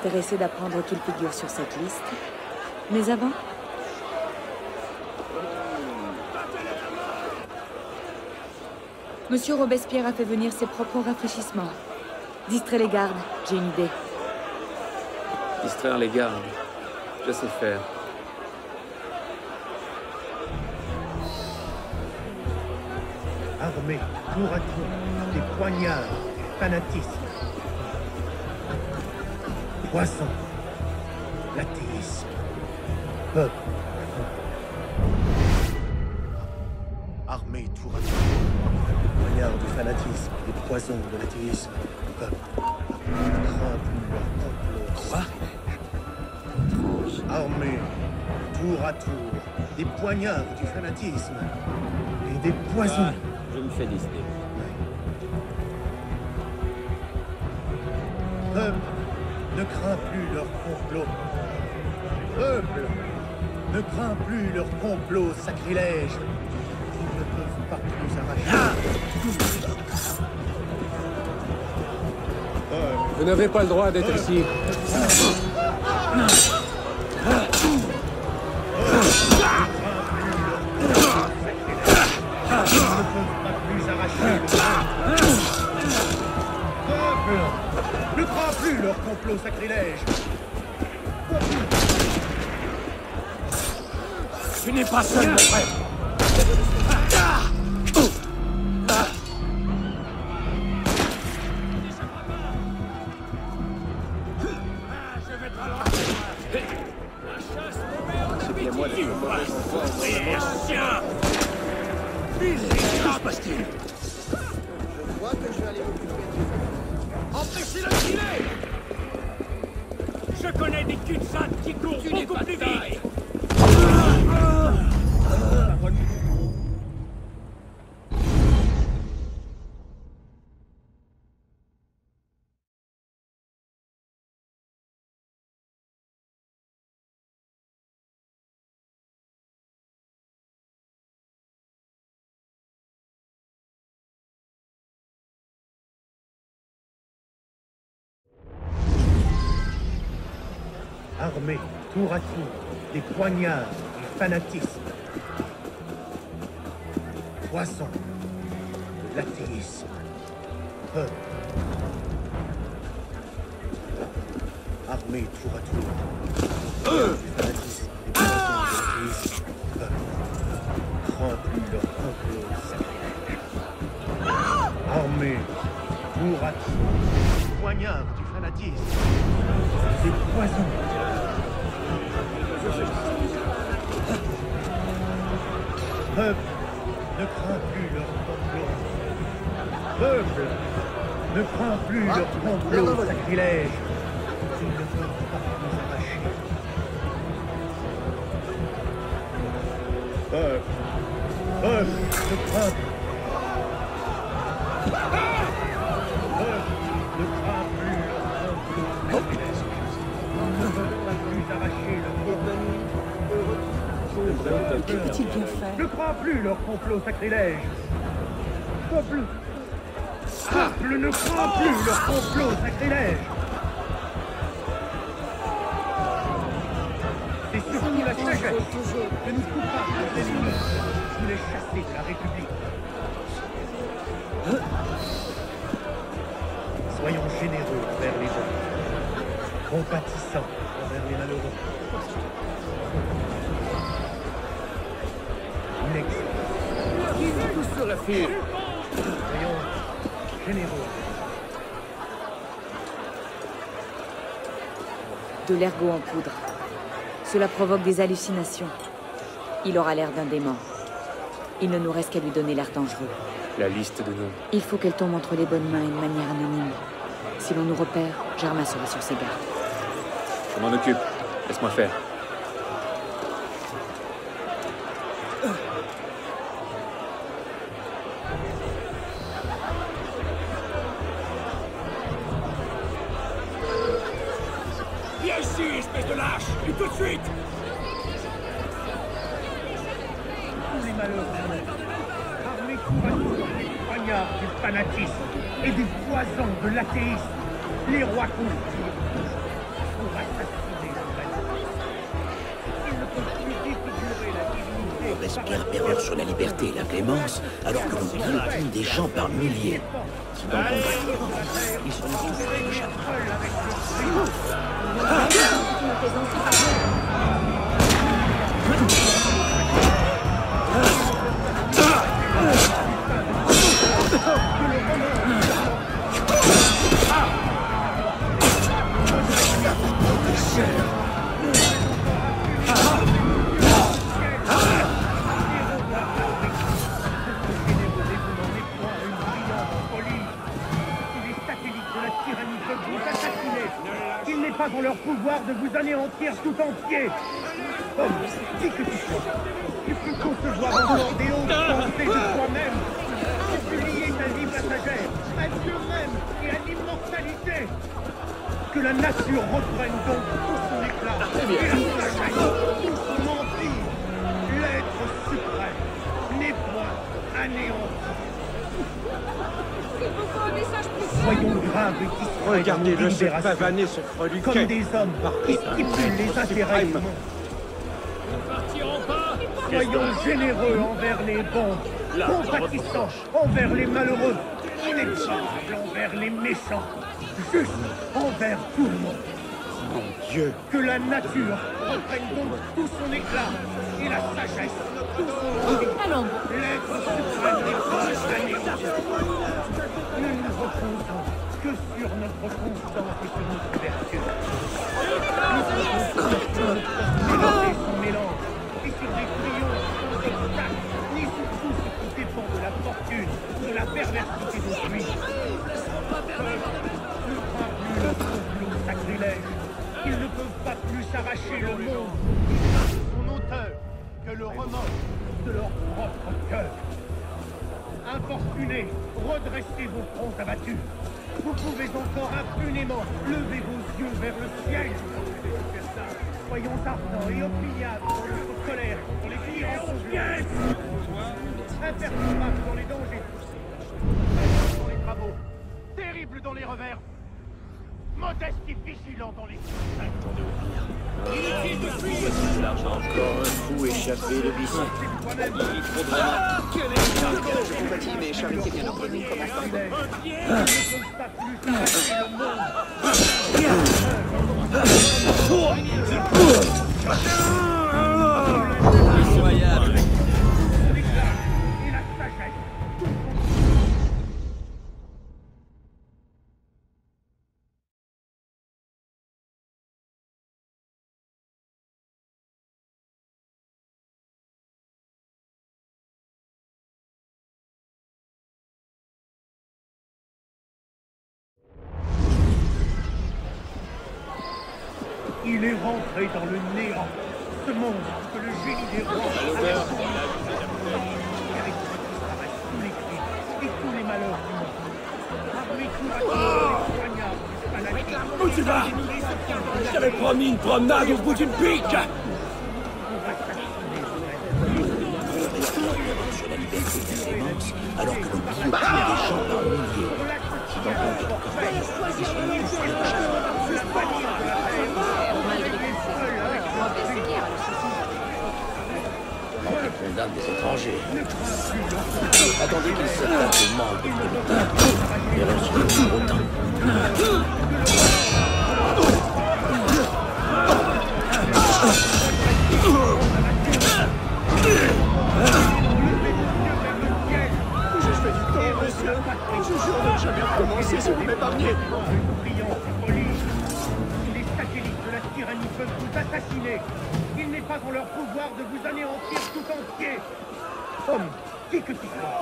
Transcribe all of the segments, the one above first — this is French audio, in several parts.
intéressé d'apprendre qu'il figure sur cette liste. Mais avant... Monsieur Robespierre a fait venir ses propres rafraîchissements. Distrait les gardes, j'ai une idée. Distraire les gardes, je sais faire. Armée, tour à tour, des poignards, du fanatisme. Poison, l'athéisme, peuple. Armée, tour à tour, des poignards, du fanatisme, des poisons, de l'athéisme, peuple. Crains plus leur complot. Quoi? Armée, tour à tour, des poignards, du fanatisme et des poisons. Je me fais des idées. Peuple, ne crains plus leur complot. Peuple, ne crains plus leur complot sacrilège. Ils ne peuvent pas nous arracher. Vous n'avez pas le droit d'être ici. Ne crains plus leur complot sacrilège. Tu n'es pas seul, mon frère. Souvenez-moi de ce Chien! Que se passe-t-il? Je crois que je vais aller m'occuper du... Empêchez-le de filer! Je connais des cul-de-sac qui courent beaucoup plus vite! Armée, tour à tour, des poignards, du fanatisme. Poison, de l'athéisme. Peuple. Armée, tour à tour. Du fanatisme, des poisons, de l'athéisme. Peuple. Crains plus leur complot sacrilège. Armée, tour à tour, des poignards, du fanatisme. Des poisons. Peuple, ne crains plus leur complot. Peuple, ne crains plus leur complot sacrilège. Ils ne peuvent pas nous arracher. Peuple, ne crains plus. Peuple, ne crains plus leur complot sacrilège. Ils ne peuvent pas plus arracher le peuple. Que peut-il bien faire? Ne crois plus leur complot sacrilège. Peuple, peuple, ne crois plus leur complot sacrilège. C'est surtout la sagesse que nous coupables des ennemis sous les chassés de la République. Soyons généreux envers les autres, compatissants envers les malheureux. Tous sur la file! Soyons généreux. De l'ergot en poudre. Cela provoque des hallucinations. Il aura l'air d'un dément. Il ne nous reste qu'à lui donner l'air dangereux. La liste de noms. Il faut qu'elle tombe entre les bonnes mains et de manière anonyme. Si l'on nous repère, Germain sera sur ses gardes. Je m'en occupe. Laisse-moi faire. Viens ici, espèce de lâche! Et tout de suite! Tous les malheureux, armés tour à tour des poignards du fanatisme et des poisons de l'athéisme, les rois conspirent. espère pervers sur la liberté et la clémence, alors que l'on guillotine des gens par milliers. Si dans ton ils sont tout frais de chagrin. Il n'est pas dans leur pouvoir de vous anéantir tout entier. Homme, qui que tu sois, tu peux concevoir encore des hautes pensées de toi-même. Tu peux lier ta vie passagère à Dieu même et à l'immortalité. Que la nature reprenne donc tout son éclat et la sagesse, tout son empire. L'être suprême n'est point anéanti. Soyons graves et discrets. Regardez-le se pavaner ce freluquet. Comme des hommes qui stipulent les intérêts du monde. Soyons généreux envers les bons, compatissants envers les malheureux, inexorables envers les méchants, justes envers tout le monde. Mon Dieu! Que la nature reprenne donc tout son éclat et la sagesse tout son envie. L'être suprême n'est pas anéanti. Nous nous reposons que sur notre constance et sur notre vertu. Nous faisons son mélange et sur des triomphes sans obstacle, ni sur tout ce qui dépend de la fortune ou de la perversité d'autrui. Ne crois plus le complot sacrilège. Ils ne peuvent pas plus arracher le monde de son auteur que le remords de leur propre cœur. Infortunés, redressez vos fronts abattus. Vous pouvez encore impunément lever vos yeux vers le ciel. Soyons ardents et opiniâtres dans notre colère contre les tyrans confiés. Imperturbables dans les dangers, dans les travaux, terribles dans les revers. Modeste et vigilant dans les Encore un fou échappé de bici. Je compatis, mais charité bien ordonnée commence par Incroyable. Il est rentré dans le néant, ce monstre que le génie des rois a disparaissent tous les crimes et tous les malheurs du monde. Armé tout à coup des poignards, des fanatiques. Où tu vas? Je t'avais promis une promenade au bout d'une pique! Sur la liberté et la clémence, alors que l'on guillotine des gens par milliers. Si dans ton cœur, ils sont tout frais de chagrin. On condamne des étrangers. Attendez qu'ils s'attaquent aux membres de l'État et reçoivent pour autant. Je fais du temps, monsieur. Je jure de ne jamais recommencer si vous m'épargnez. Les satellites de la tyrannie peuvent vous assassiner. Il n'est pas dans leur pouvoir de vous anéantir tout entier. Homme, qui que tu sois,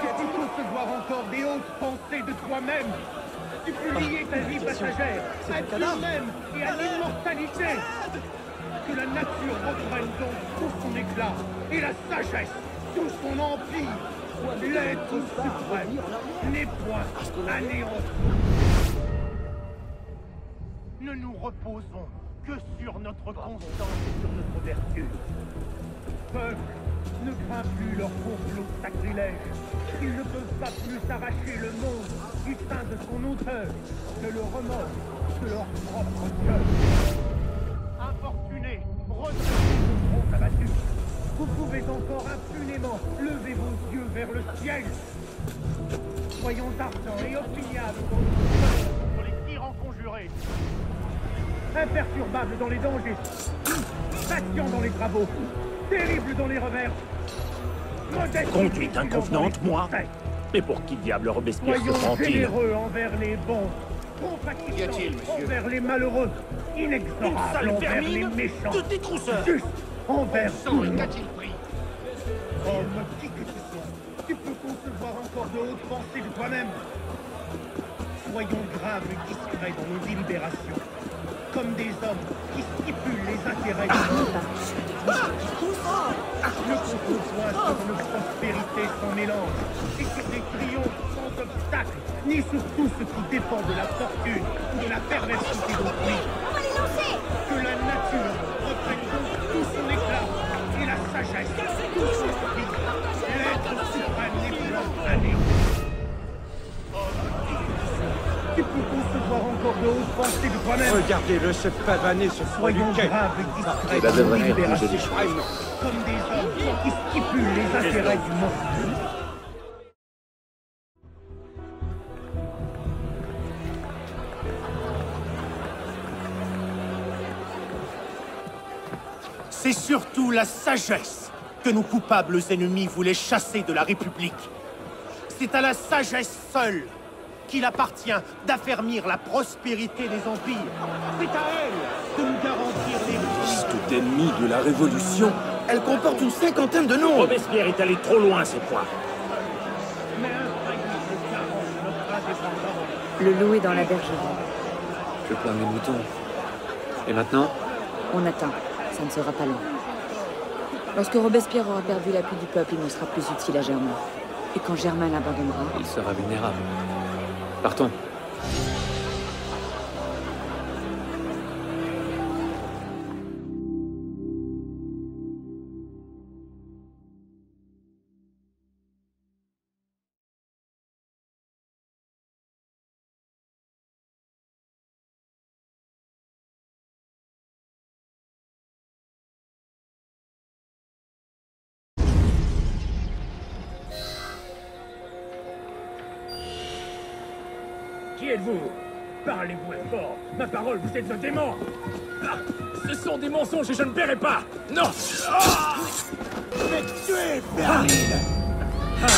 tu peux concevoir encore des hautes pensées de toi-même. Tu peux lier ta vie passagère à Dieu même et à l'immortalité. Que la nature reprenne donc tout son éclat et la sagesse tout son empire. L'être suprême n'est point anéanti. Ne nous reposons que sur notre constance et sur notre vertu. Peuple, ne crains plus leur complot sacrilège. Ils ne peuvent pas plus arracher le monde du sein de son auteur que le remords de leur propre cœur. Infortunés, redressez vos fronts abattus. Vous pouvez encore impunément lever vos yeux vers le ciel. Soyons ardents et opiniâbles contre les tyrans conjurés. Imperturbables dans les dangers. Patients dans les travaux. Terribles dans les revers. Modestes. Conduite inconvenante, moi. Mais pour qui diable Robespierre se Soyons prend-il? généreux envers les bons. Compatissants envers les malheureux. Inexorables envers les méchants. De tes trousseurs. Juste envers tout le monde. Qu'a-t-il pris? Homme qui que tu sois, tu peux concevoir encore de hautes pensées de toi-même. Soyons graves et discrets dans nos délibérations, comme des hommes qui stipulent les intérêts du monde. Ne comptons point sur une prospérité sans mélange, et sur des triomphes sans obstacle, ni sur tout ce qui dépend de la fortune ou de la perversité d'autrui. Que la nature reprenne donc tout son éclat, et la sagesse, tout son esprit, l'être suprême n'est plus un néant. Tu peux concevoir encore de hautes pensées de toi-même. Regardez-le se pavaner sur Soyons Freluquet. graves et discrets va dans nos devenir délibérations, plus joli. comme des hommes qui stipulent les intérêts du monde. C'est surtout la sagesse que nos coupables ennemis voulaient chasser de la République. C'est à la sagesse seule qu'il appartient d'affermir la prospérité des empires. C'est à elle de nous garantir les Liste d'ennemis de la Révolution. Elle comporte une cinquantaine de noms. Robespierre est allé trop loin cette fois. Mais imprégné de carence notre indépendance. Le loup est dans la bergerie. Je plains mes moutons. Et maintenant? On attend. Ça ne sera pas long. Lorsque Robespierre aura perdu l'appui du peuple, il ne sera plus utile à Germain. Et quand Germain l'abandonnera... Il sera vulnérable. Partons. Qui êtes-vous? Parlez-vous fort. Ma parole, vous êtes un démon. Ah, ce sont des mensonges et je ne paierai pas. Non. Ah, Mais tu es Berline. ah.